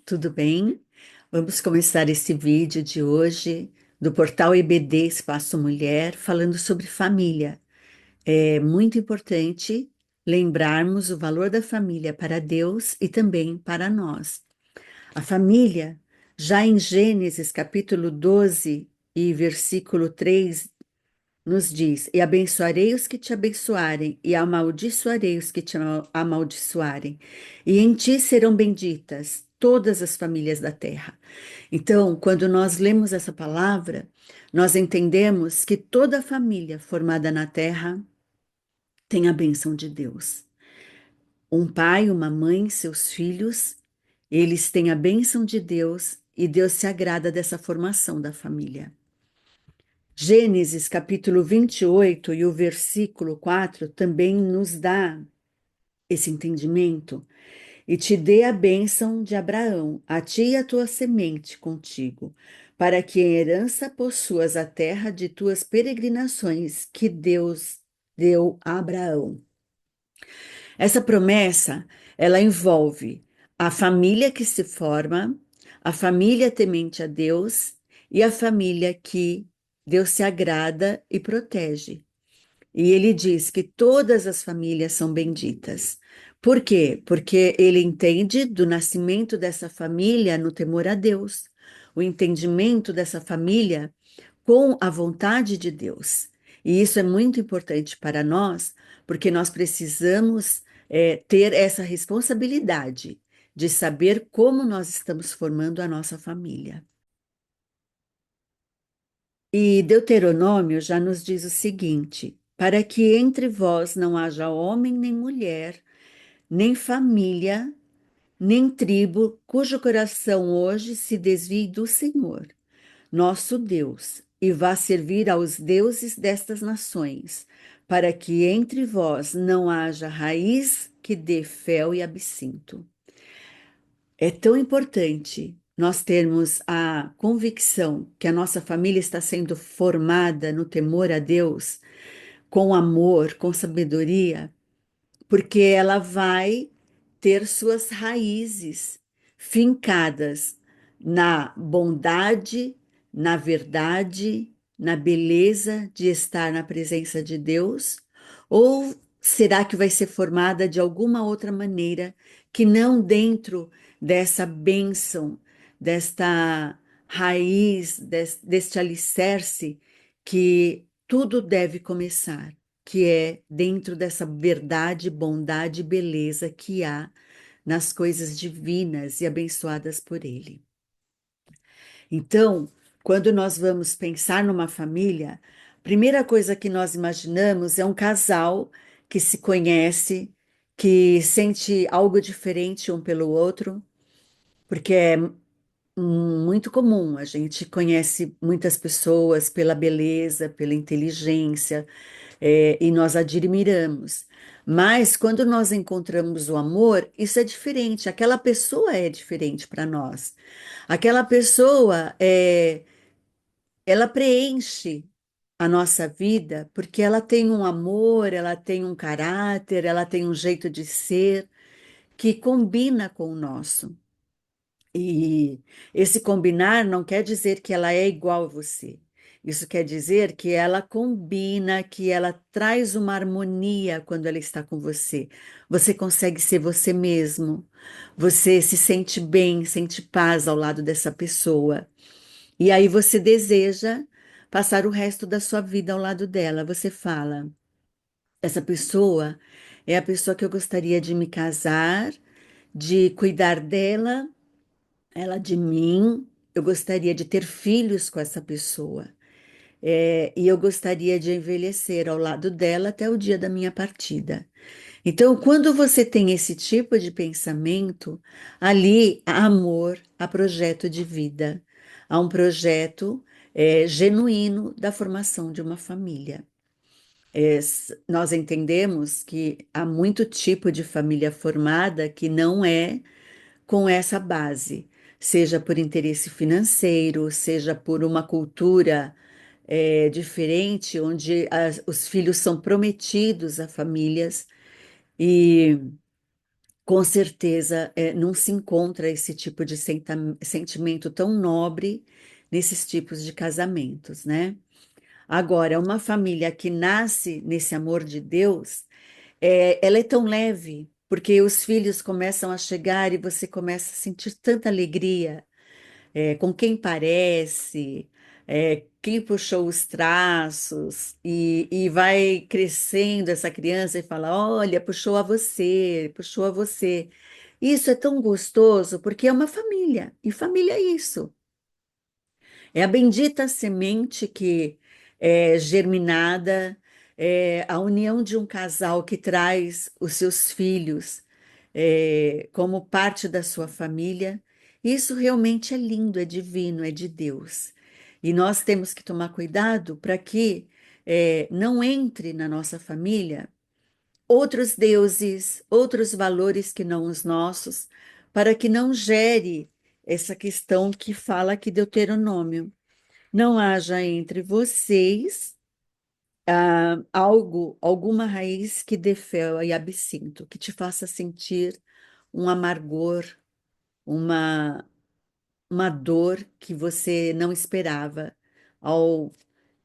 tudo bem? Vamos começar esse vídeo de hoje do portal EBD Espaço Mulher, falando sobre família. É muito importante lembrarmos o valor da família para Deus e também para nós. A família, já em Gênesis capítulo 12 e versículo 3, nos diz: E abençoarei os que te abençoarem, e amaldiçoarei os que te amaldiçoarem, e em ti serão benditas todas as famílias da terra. Então, quando nós lemos essa palavra, nós entendemos que toda família formada na terra tem a bênção de Deus. Um pai, uma mãe, seus filhos, eles têm a bênção de Deus e Deus se agrada dessa formação da família. Gênesis capítulo 28 e o versículo 4 também nos dá esse entendimento. E te dê a bênção de Abraão, a ti e a tua semente contigo, para que em herança possuas a terra de tuas peregrinações que Deus deu a Abraão. Essa promessa, ela envolve a família que se forma, a família temente a Deus e a família que Deus se agrada e protege. E ele diz que todas as famílias são benditas. Por quê? Porque ele entende do nascimento dessa família no temor a Deus, o entendimento dessa família com a vontade de Deus. E isso é muito importante para nós, porque nós precisamos ter essa responsabilidade de saber como nós estamos formando a nossa família. E Deuteronômio já nos diz o seguinte: para que entre vós não haja homem nem mulher, nem família, nem tribo, cujo coração hoje se desvie do Senhor, nosso Deus, e vá servir aos deuses destas nações, para que entre vós não haja raiz que dê fel e absinto. É tão importante nós termos a convicção que a nossa família está sendo formada no temor a Deus, com amor, com sabedoria, porque ela vai ter suas raízes fincadas na bondade, na verdade, na beleza de estar na presença de Deus? Ou será que vai ser formada de alguma outra maneira que não dentro dessa bênção, desta raiz, deste alicerce que tudo deve começar? Que é dentro dessa verdade, bondade e beleza que há nas coisas divinas e abençoadas por Ele. Então, quando nós vamos pensar numa família, a primeira coisa que nós imaginamos é um casal que se conhece, que sente algo diferente um pelo outro, porque é muito comum, a gente conhece muitas pessoas pela beleza, pela inteligência, e nós admiramos. Mas quando nós encontramos o amor, isso é diferente. Aquela pessoa é diferente para nós. Aquela pessoa ela preenche a nossa vida porque ela tem um amor, ela tem um caráter, ela tem um jeito de ser que combina com o nosso. E esse combinar não quer dizer que ela é igual a você. Isso quer dizer que ela combina, que ela traz uma harmonia quando ela está com você. Você consegue ser você mesmo. Você se sente bem, sente paz ao lado dessa pessoa. E aí você deseja passar o resto da sua vida ao lado dela. Você fala: essa pessoa é a pessoa que eu gostaria de me casar, de cuidar dela, ela de mim. Eu gostaria de ter filhos com essa pessoa. E eu gostaria de envelhecer ao lado dela até o dia da minha partida. Então, quando você tem esse tipo de pensamento, ali há amor, há projeto de vida, há um projeto genuíno da formação de uma família. Nós entendemos que há muito tipo de família formada que não é com essa base, seja por interesse financeiro, seja por uma cultura diferente, onde os filhos são prometidos a famílias e Com certeza, não se encontra esse tipo de sentimento tão nobre nesses tipos de casamentos, né? Agora, uma família que nasce nesse amor de Deus, ela é tão leve, porque os filhos começam a chegar e você começa a sentir tanta alegria, com quem parece, quem puxou os traços, e vai crescendo essa criança e fala: Olha, puxou a você, puxou a você. Isso é tão gostoso porque é uma família, e família é isso. É a bendita semente que é germinada, é a união de um casal que traz os seus filhos como parte da sua família. Isso realmente é lindo, é divino, é de Deus. E nós temos que tomar cuidado para que não entre na nossa família outros deuses, outros valores que não os nossos, para que não gere essa questão que fala aqui Deuteronômio. Não haja entre vocês alguma raiz que dê fel e absinto, que te faça sentir um amargor, uma, uma dor que você não esperava ao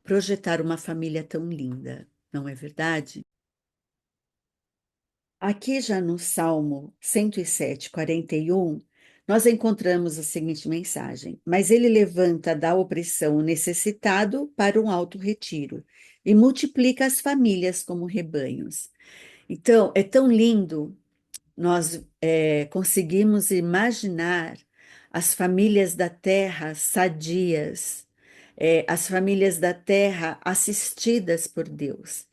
projetar uma família tão linda, não é verdade? Aqui já no Salmo 107, 41, nós encontramos a seguinte mensagem: Mas ele levanta da opressão o necessitado para um alto retiro e multiplica as famílias como rebanhos. Então, é tão lindo nós conseguimos imaginar as famílias da terra sadias, as famílias da terra assistidas por Deus.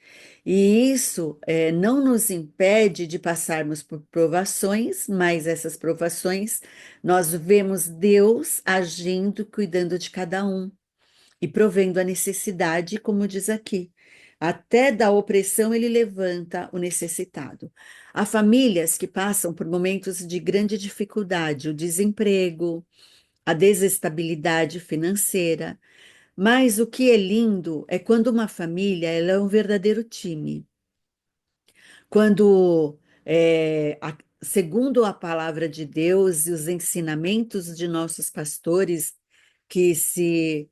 E isso não nos impede de passarmos por provações, mas essas provações nós vemos Deus agindo, cuidando de cada um e provendo a necessidade, como diz aqui. Até da opressão ele levanta o necessitado. Há famílias que passam por momentos de grande dificuldade, o desemprego, a desestabilidade financeira. Mas o que é lindo é quando uma família ela é um verdadeiro time. Quando, segundo a palavra de Deus e os ensinamentos de nossos pastores, que se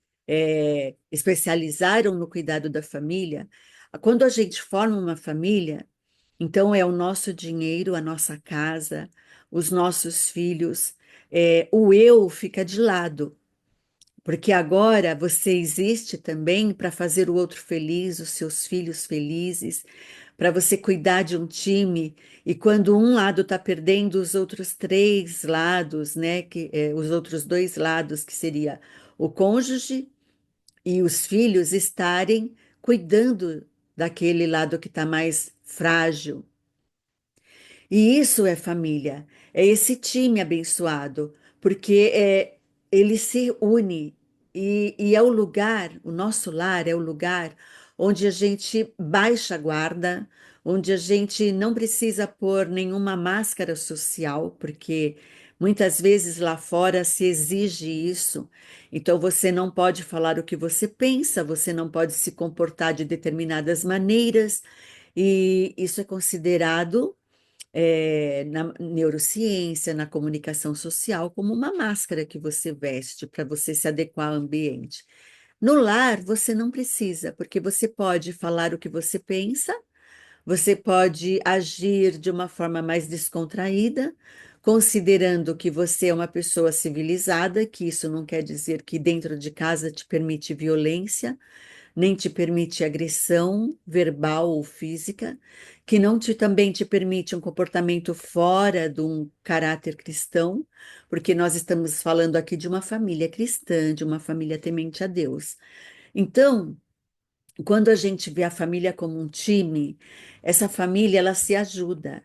especializaram no cuidado da família, quando a gente forma uma família, então é o nosso dinheiro, a nossa casa, os nossos filhos, o eu fica de lado. Porque agora você existe também para fazer o outro feliz, os seus filhos felizes, para você cuidar de um time. E quando um lado está perdendo, os outros três lados, né, os outros dois lados, que seria o cônjuge e os filhos, estarem cuidando daquele lado que está mais frágil. E isso é família, é esse time abençoado, porque ele se une e é o lugar, o nosso lar é o lugar onde a gente baixa a guarda, onde a gente não precisa pôr nenhuma máscara social, porque muitas vezes lá fora se exige isso. Então você não pode falar o que você pensa, você não pode se comportar de determinadas maneiras, e isso é considerado na neurociência, na comunicação social, como uma máscara que você veste para você se adequar ao ambiente. No lar, você não precisa, porque você pode falar o que você pensa, você pode agir de uma forma mais descontraída, considerando que você é uma pessoa civilizada, que isso não quer dizer que dentro de casa te permite violência, nem te permite agressão verbal ou física, que não te também te permite um comportamento fora de um caráter cristão, porque nós estamos falando aqui de uma família cristã, de uma família temente a Deus. Então, quando a gente vê a família como um time, essa família ela se ajuda.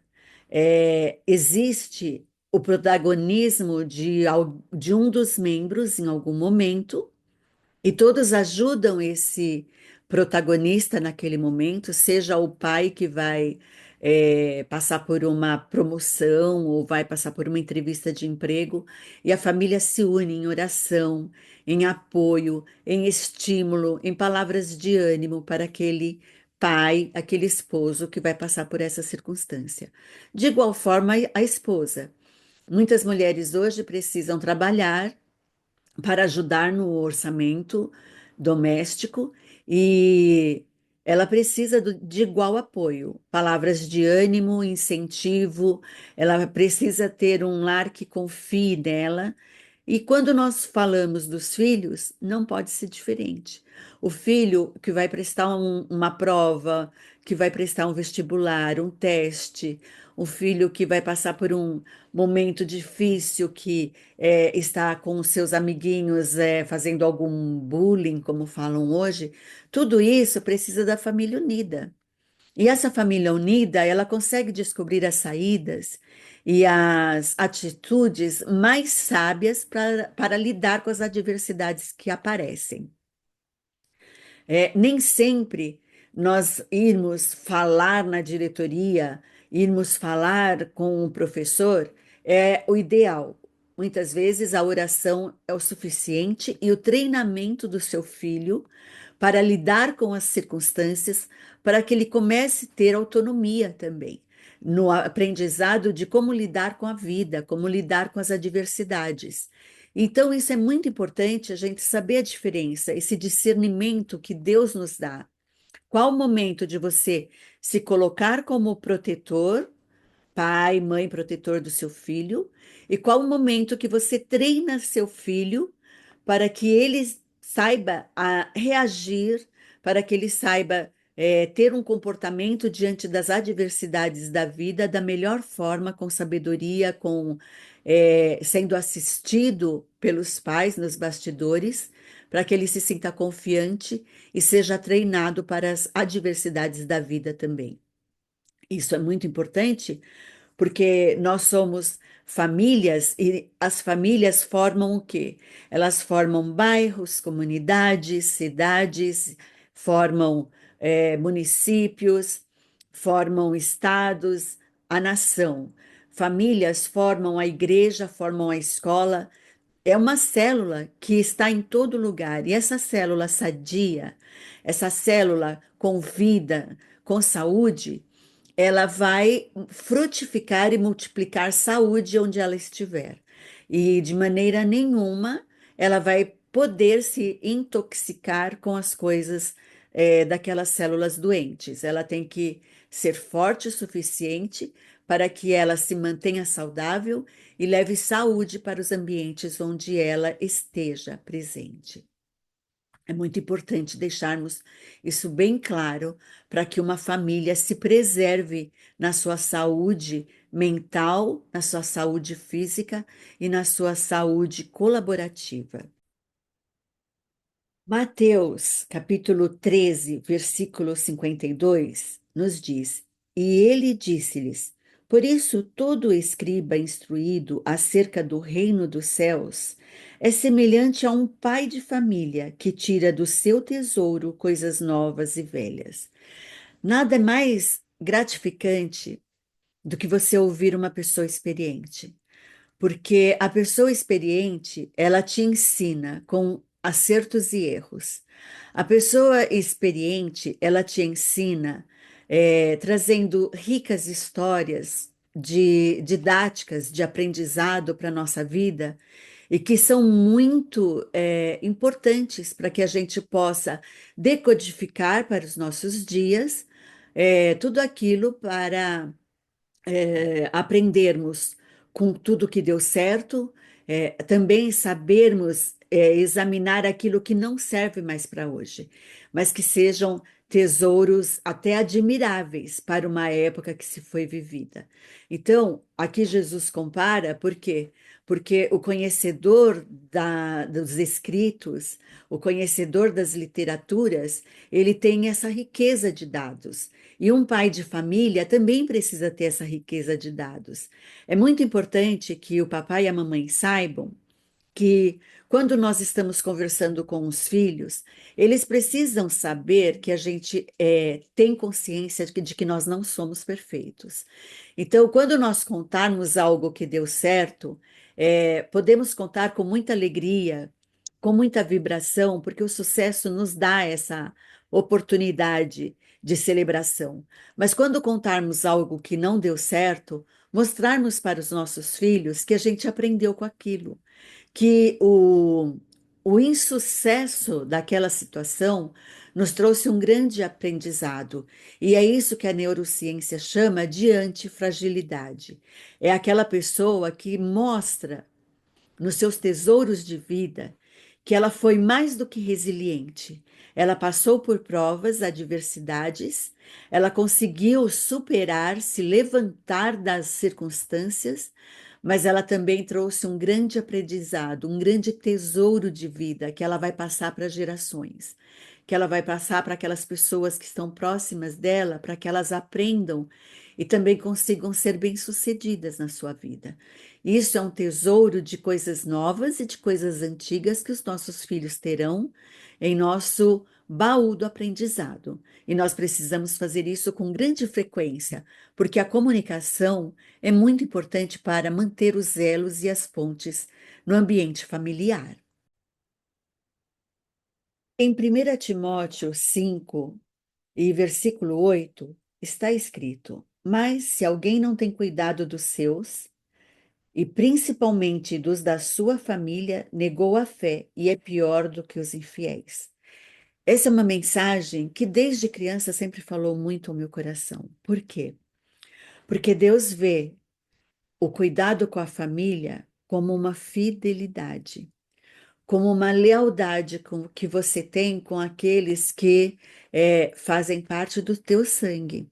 Existe o protagonismo de um dos membros em algum momento, e todos ajudam esse protagonista naquele momento, seja o pai que vai passar por uma promoção ou vai passar por uma entrevista de emprego, e a família se une em oração, em apoio, em estímulo, em palavras de ânimo para aquele pai, aquele esposo que vai passar por essa circunstância. De igual forma, a esposa. Muitas mulheres hoje precisam trabalhar para ajudar no orçamento doméstico e ela precisa de igual apoio, palavras de ânimo, incentivo, ela precisa ter um lar que confie nela. E quando nós falamos dos filhos, não pode ser diferente. O filho que vai prestar uma prova, que vai prestar um vestibular, um teste, o filho que vai passar por um momento difícil, que está com os seus amiguinhos fazendo algum bullying, como falam hoje, tudo isso precisa da família unida. E essa família unida, ela consegue descobrir as saídas e as atitudes mais sábias para lidar com as adversidades que aparecem. Nem sempre nós irmos falar na diretoria, irmos falar com o professor é o ideal. Muitas vezes a oração é o suficiente e o treinamento do seu filho para lidar com as circunstâncias, para que ele comece a ter autonomia também no aprendizado de como lidar com a vida, como lidar com as adversidades. Então, isso é muito importante a gente saber a diferença, esse discernimento que Deus nos dá. Qual o momento de você se colocar como protetor, pai, mãe, protetor do seu filho, e qual o momento que você treina seu filho para que ele saiba reagir, para que ele saiba ter um comportamento diante das adversidades da vida da melhor forma, com sabedoria, sendo assistido pelos pais nos bastidores, para que ele se sinta confiante e seja treinado para as adversidades da vida também. Isso é muito importante porque nós somos famílias e as famílias formam o quê? Elas formam bairros, comunidades, cidades, formam municípios, formam estados, a nação. Famílias formam a igreja, formam a escola. É uma célula que está em todo lugar. E essa célula sadia, essa célula com vida, com saúde, ela vai frutificar e multiplicar saúde onde ela estiver. E de maneira nenhuma ela vai poder se intoxicar com as coisas daquelas células doentes. Ela tem que ser forte o suficiente para que ela se mantenha saudável e leve saúde para os ambientes onde ela esteja presente. É muito importante deixarmos isso bem claro para que uma família se preserve na sua saúde mental, na sua saúde física e na sua saúde colaborativa. Mateus, capítulo 13, versículo 52, nos diz: E ele disse-lhes: Por isso, todo escriba instruído acerca do reino dos céus é semelhante a um pai de família que tira do seu tesouro coisas novas e velhas. Nada é mais gratificante do que você ouvir uma pessoa experiente. Porque a pessoa experiente, ela te ensina com acertos e erros. A pessoa experiente, ela te ensina trazendo ricas histórias didáticas de aprendizado para a nossa vida e que são muito importantes para que a gente possa decodificar para os nossos dias tudo aquilo para aprendermos com tudo que deu certo, também sabermos examinar aquilo que não serve mais para hoje, mas que sejam tesouros até admiráveis para uma época que se foi vivida. Então, aqui Jesus compara, por quê? Porque o conhecedor dos escritos, o conhecedor das literaturas, ele tem essa riqueza de dados. E um pai de família também precisa ter essa riqueza de dados. É muito importante que o papai e a mamãe saibam que quando nós estamos conversando com os filhos, eles precisam saber que a gente tem consciência de que nós não somos perfeitos. Então, quando nós contarmos algo que deu certo, podemos contar com muita alegria, com muita vibração, porque o sucesso nos dá essa oportunidade de celebração. Mas quando contarmos algo que não deu certo, mostrarmos para os nossos filhos que a gente aprendeu com aquilo, que o insucesso daquela situação nos trouxe um grande aprendizado. E é isso que a neurociência chama de antifragilidade. É aquela pessoa que mostra nos seus tesouros de vida que ela foi mais do que resiliente. Ela passou por provas, adversidades, ela conseguiu superar, se levantar das circunstâncias, mas ela também trouxe um grande aprendizado, um grande tesouro de vida que ela vai passar para gerações, que ela vai passar para aquelas pessoas que estão próximas dela, para que elas aprendam e também consigam ser bem-sucedidas na sua vida. Isso é um tesouro de coisas novas e de coisas antigas que os nossos filhos terão em nosso baú do aprendizado. E nós precisamos fazer isso com grande frequência, porque a comunicação é muito importante para manter os elos e as pontes no ambiente familiar. Em 1 Timóteo 5 e versículo 8 está escrito: Mas se alguém não tem cuidado dos seus, e principalmente dos da sua família, negou a fé e é pior do que os infiéis. Essa é uma mensagem que desde criança sempre falou muito ao meu coração. Por quê? Porque Deus vê o cuidado com a família como uma fidelidade, como uma lealdade que você tem com aqueles que fazem parte do teu sangue,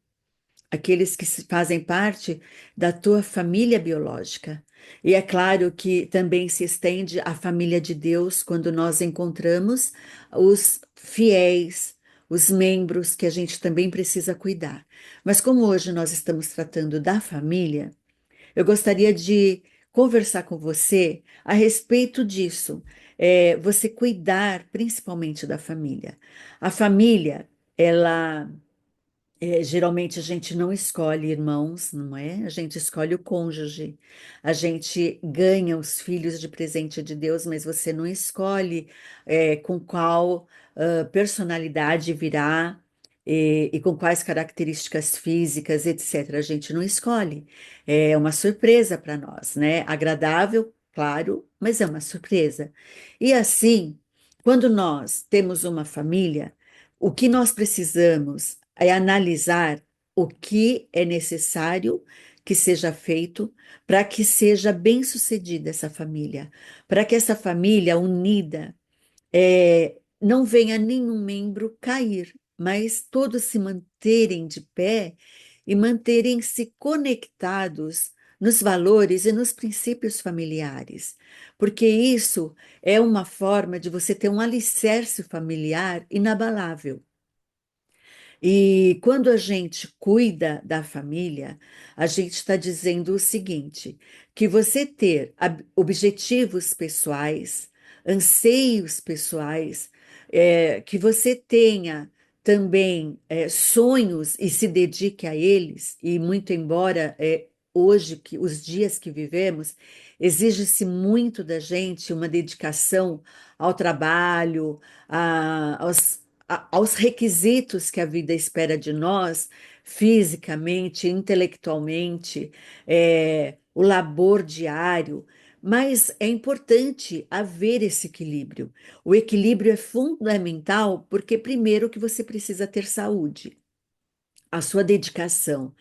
aqueles que fazem parte da tua família biológica. E é claro que também se estende à família de Deus quando nós encontramos os fiéis, os membros que a gente também precisa cuidar. Mas como hoje nós estamos tratando da família, eu gostaria de conversar com você a respeito disso. Você cuidar principalmente da família. A família, ela geralmente a gente não escolhe irmãos, não é? A gente escolhe o cônjuge. A gente ganha os filhos de presente de Deus, mas você não escolhe com qual personalidade virá e com quais características físicas, etc. A gente não escolhe. É uma surpresa para nós, né? Agradável, claro, mas é uma surpresa. E assim, quando nós temos uma família, o que nós precisamos é analisar o que é necessário que seja feito para que seja bem-sucedida essa família, para que essa família unida não venha nenhum membro cair, mas todos se manterem de pé e manterem-se conectados nos valores e nos princípios familiares, porque isso é uma forma de você ter um alicerce familiar inabalável. E quando a gente cuida da família, a gente está dizendo o seguinte: que você ter objetivos pessoais, anseios pessoais, que você tenha também sonhos e se dedique a eles, e muito embora hoje, que os dias que vivemos, exige-se muito da gente uma dedicação ao trabalho, aos requisitos que a vida espera de nós, fisicamente, intelectualmente, o labor diário, mas é importante haver esse equilíbrio. O equilíbrio é fundamental porque, primeiro, que você precisa ter saúde. A sua dedicação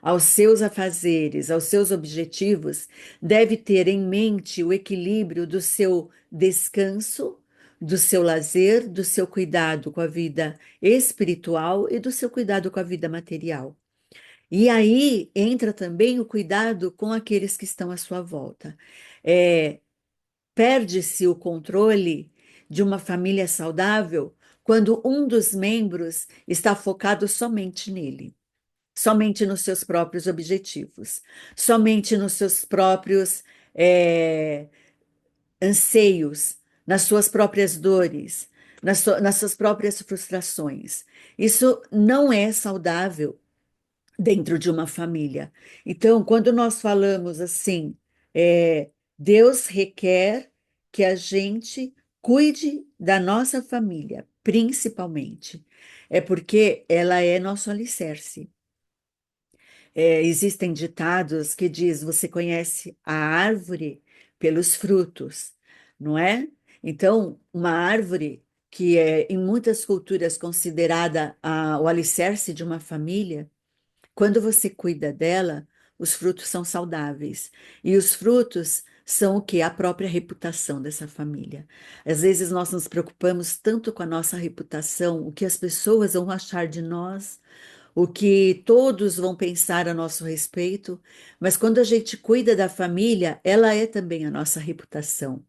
aos seus afazeres, aos seus objetivos, deve ter em mente o equilíbrio do seu descanso, do seu lazer, do seu cuidado com a vida espiritual e do seu cuidado com a vida material. E aí entra também o cuidado com aqueles que estão à sua volta. É, Perde-se o controle de uma família saudável quando um dos membros está focado somente nele, somente nos seus próprios objetivos, somente nos seus próprios é, anseios, nas suas próprias dores, nas suas próprias frustrações. Isso não é saudável dentro de uma família. Então, quando nós falamos assim, Deus requer que a gente cuide da nossa família, principalmente. É porque ela é nosso alicerce. Existem ditados que diz, você conhece a árvore pelos frutos, não é? Então, uma árvore que é em muitas culturas considerada o alicerce de uma família, quando você cuida dela, os frutos são saudáveis. E os frutos são o que? A própria reputação dessa família. Às vezes nós nos preocupamos tanto com a nossa reputação, o que as pessoas vão achar de nós, o que todos vão pensar a nosso respeito, mas quando a gente cuida da família, ela é também a nossa reputação.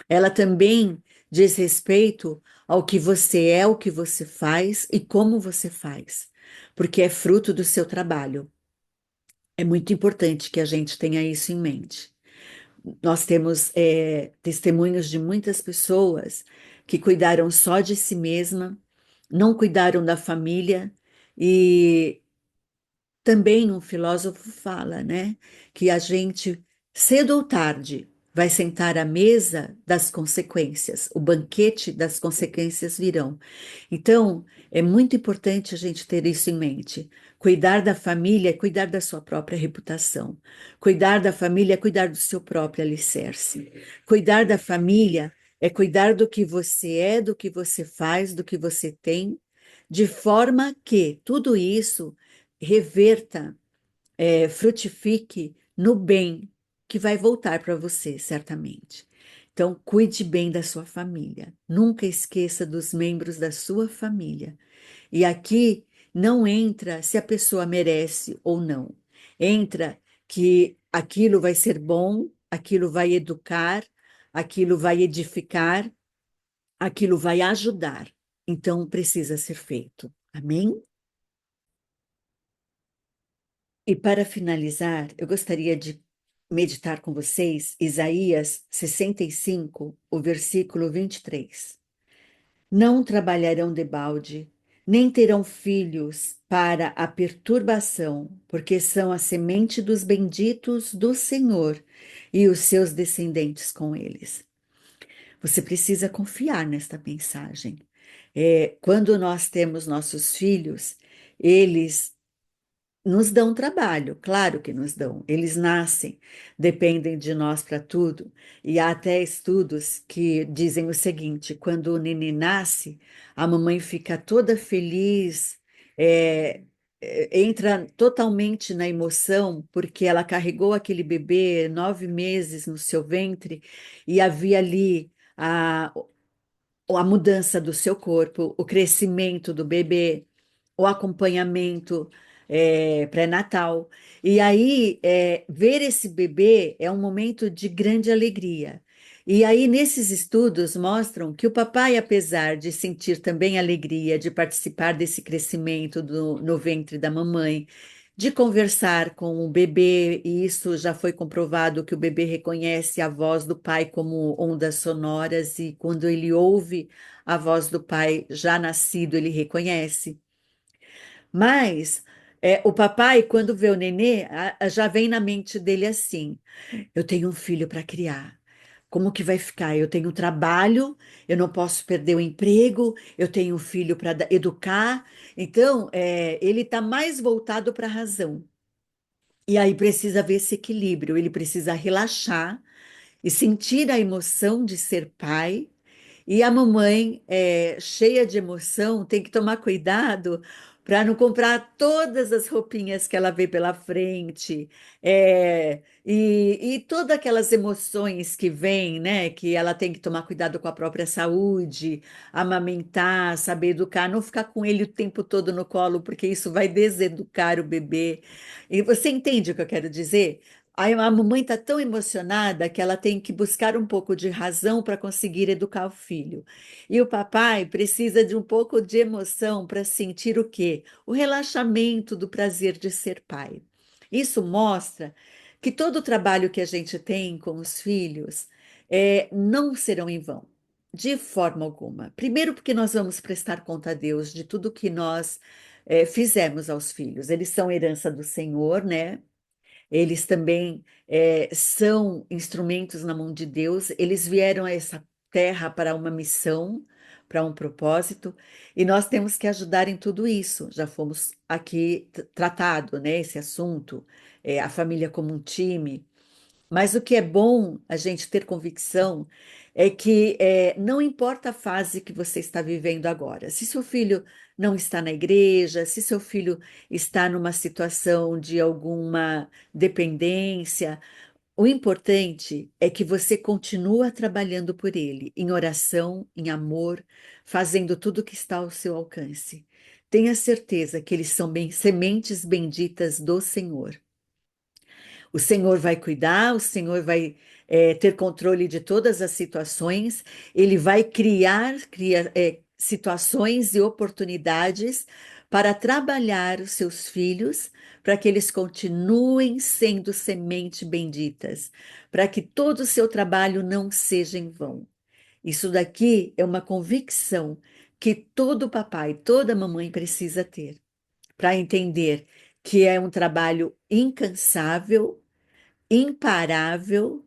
Ela também diz respeito ao que você é, o que você faz e como você faz, porque é fruto do seu trabalho. É muito importante que a gente tenha isso em mente. Nós temos testemunhos de muitas pessoas que cuidaram só de si mesma, não cuidaram da família e também um filósofo fala, né, que a gente, cedo ou tarde, vai sentar à mesa das consequências, o banquete das consequências virão. Então, é muito importante a gente ter isso em mente. Cuidar da família é cuidar da sua própria reputação. Cuidar da família é cuidar do seu próprio alicerce. Cuidar da família é cuidar do que você é, do que você faz, do que você tem, de forma que tudo isso reverta, frutifique no bem que vai voltar para você, certamente. Então, cuide bem da sua família. Nunca esqueça dos membros da sua família. E aqui não entra se a pessoa merece ou não. Entra que aquilo vai ser bom, aquilo vai educar, aquilo vai edificar, aquilo vai ajudar. Então, precisa ser feito. Amém? E para finalizar, eu gostaria de meditar com vocês Isaías 65, o versículo 23. Não trabalharão debalde, nem terão filhos para a perturbação, porque são a semente dos benditos do Senhor e os seus descendentes com eles. Você precisa confiar nesta mensagem. Quando nós temos nossos filhos, eles nos dão trabalho, claro que nos dão. Eles nascem, dependem de nós para tudo. E há até estudos que dizem o seguinte: quando o neném nasce, a mamãe fica toda feliz, é, entra totalmente na emoção, porque ela carregou aquele bebê 9 meses no seu ventre e havia ali a mudança do seu corpo, o crescimento do bebê, o acompanhamento pré-natal. E aí, ver esse bebê é um momento de grande alegria. E aí, nesses estudos, mostram que o papai, apesar de sentir também alegria de participar desse crescimento no ventre da mamãe, de conversar com o bebê, e isso já foi comprovado que o bebê reconhece a voz do pai como ondas sonoras, e quando ele ouve a voz do pai já nascido, ele reconhece. Mas o papai, quando vê o nenê, já vem na mente dele assim: eu tenho um filho para criar. Como que vai ficar? Eu tenho trabalho, eu não posso perder o emprego, eu tenho um filho para educar. Então, ele está mais voltado para a razão. E aí precisa ver esse equilíbrio, ele precisa relaxar e sentir a emoção de ser pai. E a mamãe, cheia de emoção, tem que tomar cuidado para não comprar todas as roupinhas que ela vê pela frente, e todas aquelas emoções que vêm, né? Que ela tem que tomar cuidado com a própria saúde, amamentar, saber educar, não ficar com ele o tempo todo no colo, porque isso vai deseducar o bebê. E você entende o que eu quero dizer? Aí a mamãe está tão emocionada que ela tem que buscar um pouco de razão para conseguir educar o filho. E o papai precisa de um pouco de emoção para sentir o quê? O relaxamento do prazer de ser pai. Isso mostra que todo o trabalho que a gente tem com os filhos não serão em vão, de forma alguma. Primeiro, porque nós vamos prestar conta a Deus de tudo que nós fizemos aos filhos. Eles são herança do Senhor, né? Eles também são instrumentos na mão de Deus, eles vieram a essa terra para uma missão, para um propósito, e nós temos que ajudar em tudo isso. Já fomos aqui tratado, né, esse assunto, a família como um time. Mas o que é bom a gente ter convicção é que não importa a fase que você está vivendo agora. Se seu filho não está na igreja, se seu filho está numa situação de alguma dependência, o importante é que você continua trabalhando por ele, em oração, em amor, fazendo tudo o que está ao seu alcance. Tenha certeza que eles são sementes benditas do Senhor. O Senhor vai cuidar, o Senhor vai ter controle de todas as situações, ele vai criar situações e oportunidades para trabalhar os seus filhos, para que eles continuem sendo semente benditas, para que todo o seu trabalho não seja em vão. Isso daqui é uma convicção que todo papai, toda mamãe precisa ter, para entender que é um trabalho incansável, imparável.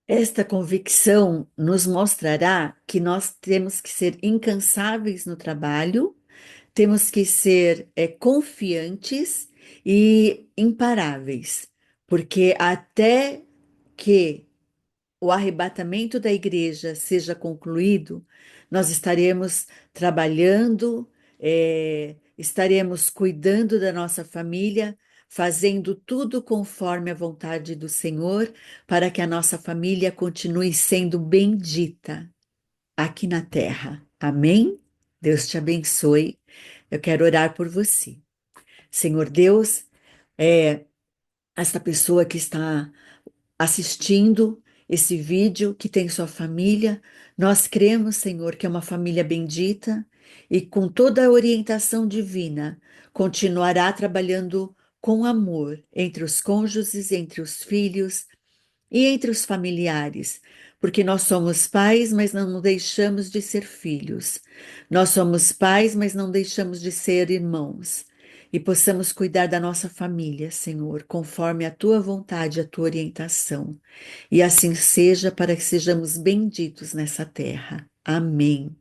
Esta convicção nos mostrará que nós temos que ser incansáveis no trabalho, temos que ser confiantes e imparáveis, porque até que o arrebatamento da igreja seja concluído, nós estaremos trabalhando, estaremos cuidando da nossa família, fazendo tudo conforme a vontade do Senhor, para que a nossa família continue sendo bendita aqui na terra. Amém? Deus te abençoe. Eu quero orar por você. Senhor Deus, esta pessoa que está assistindo esse vídeo, que tem sua família. Nós cremos, Senhor, que é uma família bendita e com toda a orientação divina, continuará trabalhando com amor entre os cônjuges, entre os filhos e entre os familiares, porque nós somos pais, mas não deixamos de ser filhos. Nós somos pais, mas não deixamos de ser irmãos. E possamos cuidar da nossa família, Senhor, conforme a tua vontade, a tua orientação. E assim seja, para que sejamos benditos nessa terra. Amém.